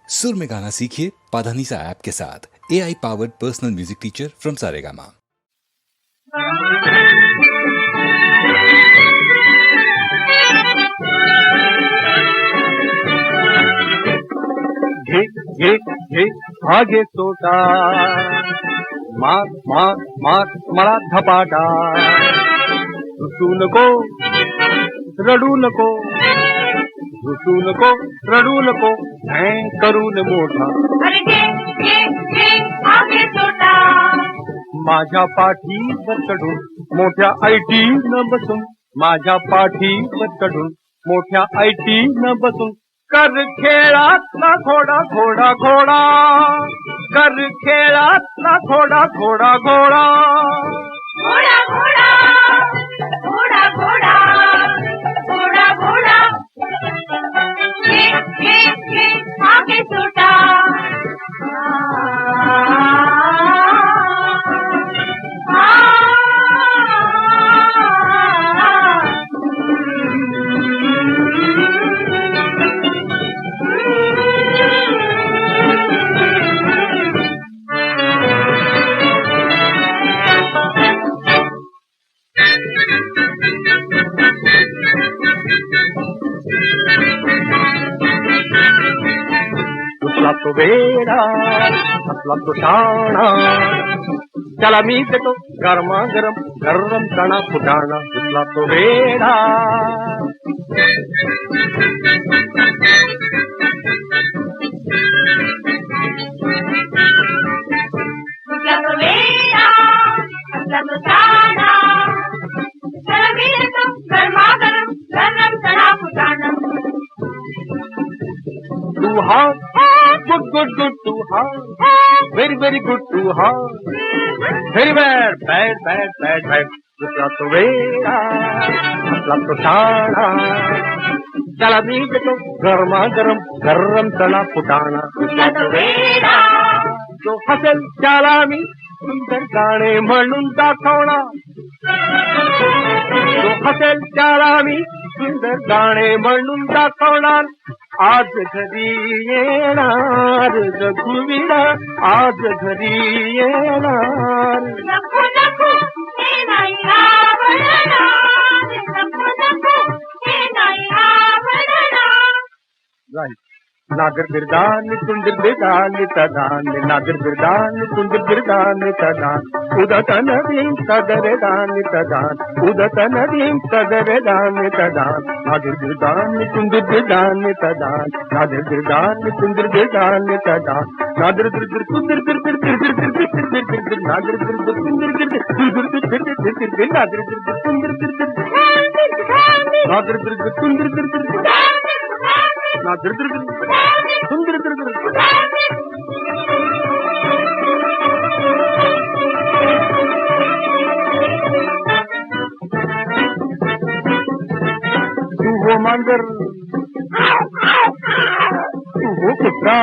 सुर में गाना सीखिए पाधानीसा ऐप के साथ। AI powered personal music teacher from Saregama. घे घे घे आगे सोटा, मार मार मार मला धपाटा, रुसू नको रडू नको, रुसू नको रडू नको, मैं करून मोठा. अरे घे घे घे आगे सोटा, माझ्या पाठीवर चढून मोठ्या IT न बसून, माझ्या पाठीवर चढून मोठ्या IT न बसून, कर खेळातला घोडा घोडा घोडा, कर खेळातला घोडा घोडा घोडा. घोडा घोडा घोडा घोडा घोडा घोडा, घे घे घे आगे सोटा. तुला तो वेडा असला तो शाणा, त्याला मी देतो गरमा गरम गरम चणा फुटाणा. तुला तो वेडा तुझ्या तो वेडा असला तो शाणा, त्याला मी देतो गरमागरम गरम चणा फुटाणा. तू हा गुड गुड गुड, तू हा व्हेरी व्हेरी गुड, तू हा very bad bad bad bad bad. तुला तो वेडा असला तो शाणा, त्याला मी देतो गरमा गरम गरम चणा फुटाणा. तुझ्या तो वेडा जो हसेल त्याला मी सुंदर गाणे म्हणून दाखवणार, जो हसेल त्याला मी सुंदर गाणे म्हणून दाखवणार. आज घरी येणार रघुवीरा, आज घरी येणार. नको नको हे नाही आवडणार, नको नको हे नाही आवडणार. नागर बिरदान कुंदर बिरदान तदान, नागर बिरदान कुंदर बिरदान तदान, उदत नदीं तदरदान तदान, उदत नदीं तदरदान तदान. नागर बिरदान कुंदर बिरदान तदान, नागर बिरदान कुंदर बिरदान तदान. नागर बिरदर कुंदर बिरदर बिरदर बिरदर बिरदर, नागर बिरदर कुंदर बिरदर बिरदर बिरदर बिरदर, नागर बिरदर कुंदर बिरदर, नागर बिरदर कुंदर बिरदर, ना दर दर सुंदर दर दर. तू हो मांजर, तू हो कुत्रा,